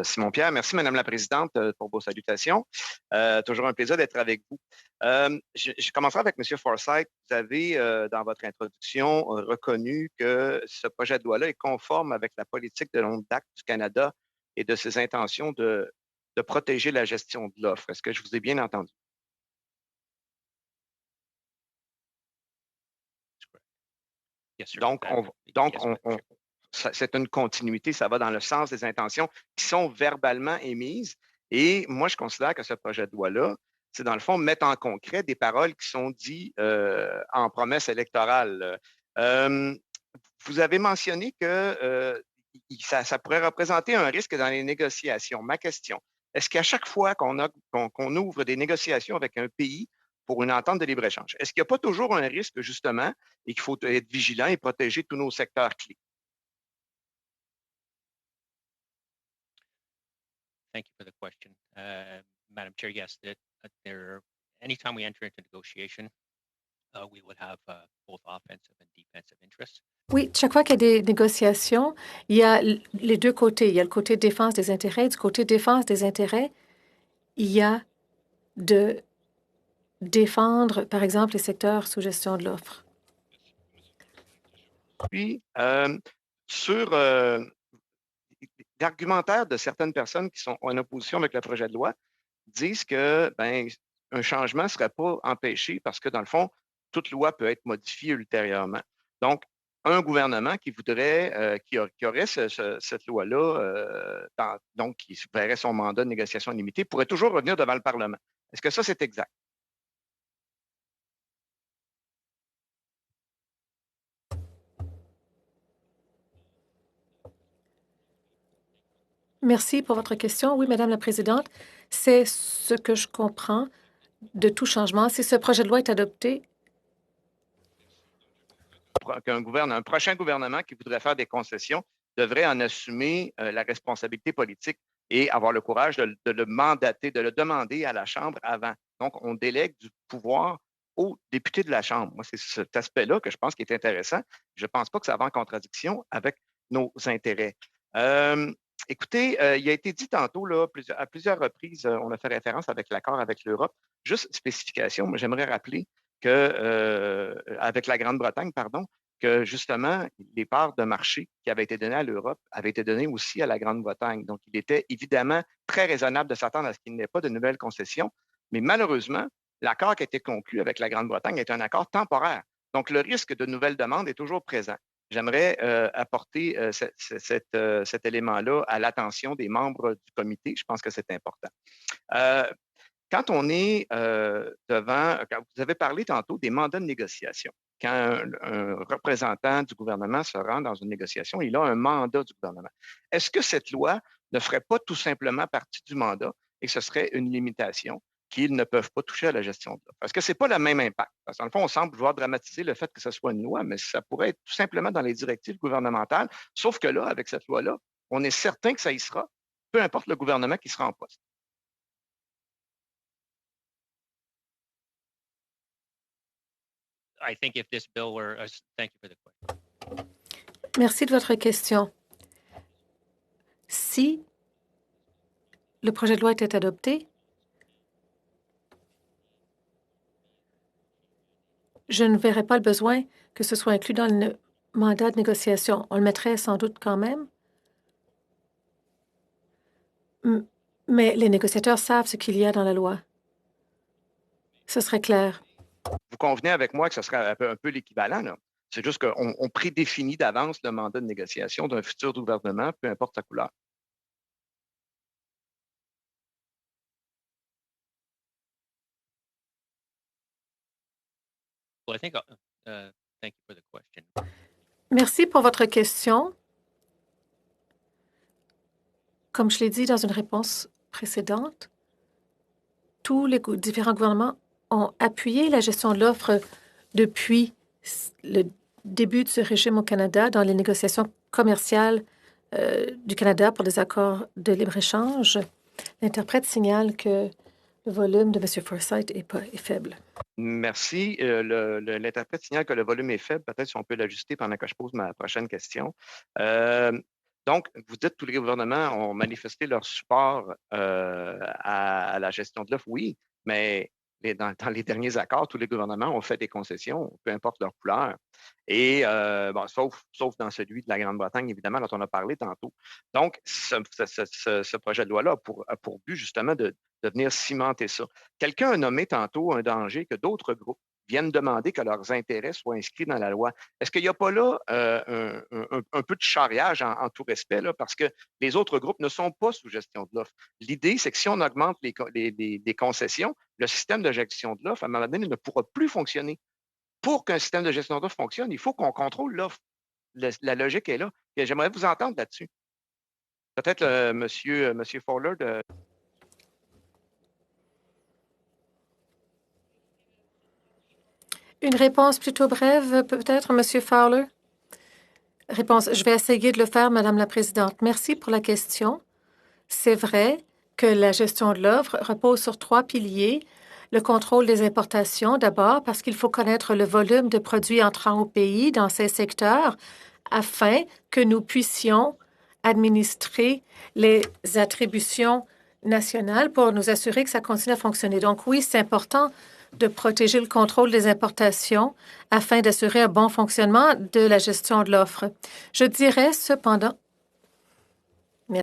Simon-Pierre. Merci, Madame la Présidente, pour vos salutations. Toujours un plaisir d'être avec vous. Je commencerai avec M. Forsyth. Vous avez, dans votre introduction, reconnu que ce projet de loi-là est conforme avec la politique de longue date du Canada et de ses intentions de protéger la gestion de l'offre. Est-ce que je vous ai bien entendu? Yes, sir. Donc, Yes, Madam Chair. c'est une continuité, ça va dans le sens des intentions qui sont verbalement émises. Et moi, je considère que ce projet de loi-là, c'est dans le fond mettre en concret des paroles qui sont dites en promesse électorale. Euh, Vous avez mentionné que ça pourrait représenter un risque dans les négociations. Ma question, est-ce qu'à chaque fois qu'on ouvre des négociations avec un pays pour une entente de libre-échange, est-ce qu'il n'y a pas toujours un risque, justement, et qu'il faut être vigilant et protéger tous nos secteurs clés? Thank you for the question. Madam Chair, yes, anytime we enter into negotiation, we would have both offensive and defensive interests. Oui, chaque fois qu'il y a des négociations, il y a les deux côtés. Il y a le côté défense des intérêts. Du côté défense des intérêts, il y a de défendre, par exemple, les secteurs sous gestion de l'offre. Puis, sur l'argumentaire de certaines personnes qui sont en opposition avec le projet de loi, disent que un changement ne serait pas empêché parce que, dans le fond, toute loi peut être modifiée ultérieurement. Donc, un gouvernement qui voudrait, qui aurait cette loi-là, donc qui verrait son mandat de négociation limité, pourrait toujours revenir devant le Parlement. Est-ce que ça, c'est exact? Merci pour votre question. Oui, Madame la Présidente, c'est ce que je comprends de tout changement. Si ce projet de loi est adopté, Un prochain gouvernement qui voudrait faire des concessions devrait en assumer la responsabilité politique et avoir le courage de le mandater, de le demander à la Chambre avant. Donc, on délègue du pouvoir aux députés de la Chambre. Moi, c'est cet aspect-là que je pense qui est intéressant. Je ne pense pas que ça va en contradiction avec nos intérêts. Écoutez, il a été dit tantôt, là, à plusieurs reprises, on a fait référence avec l'accord avec l'Europe. Juste spécification, moi, j'aimerais rappeler que, avec la Grande-Bretagne, pardon, que justement, les parts de marché qui avaient été données à l'Europe avaient été données aussi à la Grande-Bretagne. Donc, il était évidemment très raisonnable de s'attendre à ce qu'il n'y ait pas de nouvelles concessions. Mais malheureusement, l'accord qui a été conclu avec la Grande-Bretagne est un accord temporaire. Donc, le risque de nouvelles demandes est toujours présent. J'aimerais apporter cet élément-là à l'attention des membres du comité. Je pense que c'est important. Quand on est quand vous avez parlé tantôt des mandats de négociation. Quand un représentant du gouvernement se rend dans une négociation, il a un mandat du gouvernement. Est-ce que cette loi ne ferait pas tout simplement partie du mandat et que ce serait une limitation qu'ils ne peuvent pas toucher à la gestion de l'offre? Parce que ce n'est pas le même impact. Parce qu'en fond, on semble vouloir dramatiser le fait que ce soit une loi, mais ça pourrait être tout simplement dans les directives gouvernementales. Sauf que là, avec cette loi-là, on est certain que ça y sera, peu importe le gouvernement qui sera en poste. I think if this bill were, thank you for the question. merci de votre question. Si le projet de loi était adopté, je ne verrais pas le besoin que ce soit inclus dans le mandat de négociation. On le mettrait sans doute quand même. Mais les négociateurs savent ce qu'il y a dans la loi. Ce serait clair. Vous convenez avec moi que ce serait un peu l'équivalent, là? C'est juste qu'on prédéfinit d'avance le mandat de négociation d'un futur gouvernement, peu importe sa couleur. Well, I think, thank you for the question. Merci pour votre question. Comme je l'ai dit dans une réponse précédente, tous les différents gouvernements ont appuyé la gestion de l'offre depuis le début de ce régime au Canada dans les négociations commerciales du Canada pour des accords de libre-échange. L'interprète signale que le volume de M. Forsyth est faible. Merci. L'interprète signale que le volume est faible. Peut-être si on peut l'ajuster pendant que je pose ma prochaine question. Donc, vous dites que tous les gouvernements ont manifesté leur support à la gestion de l'offre. Oui, mais dans les derniers accords, tous les gouvernements ont fait des concessions, peu importe leur couleur. Et bon, sauf dans celui de la Grande-Bretagne, évidemment, dont on a parlé tantôt. Donc, ce projet de loi-là a pour but justement de venir cimenter ça. Quelqu'un a nommé tantôt un danger que d'autres groupes viennent demander que leurs intérêts soient inscrits dans la loi. Est-ce qu'il n'y a pas là un peu de charriage en tout respect, là, parce que les autres groupes ne sont pas sous gestion de l'offre? L'idée, c'est que si on augmente les concessions, le système de gestion de l'offre, à un moment donné, ne pourra plus fonctionner. Pour qu'un système de gestion d'offre fonctionne, il faut qu'on contrôle l'offre. La logique est là. Et j'aimerais vous entendre là-dessus. Peut-être monsieur Fowler de... Une réponse plutôt brève, peut-être, Monsieur Fowler? Réponse, je vais essayer de le faire, Madame la Présidente. Merci pour la question. C'est vrai que la gestion de l'offre repose sur 3 piliers. Le contrôle des importations, d'abord, parce qu'il faut connaître le volume de produits entrant au pays dans ces secteurs afin que nous puissions administrer les attributions nationales pour nous assurer que ça continue à fonctionner. Donc oui, c'est important de protéger le contrôle des importations afin d'assurer un bon fonctionnement de la gestion de l'offre. Je dirais cependant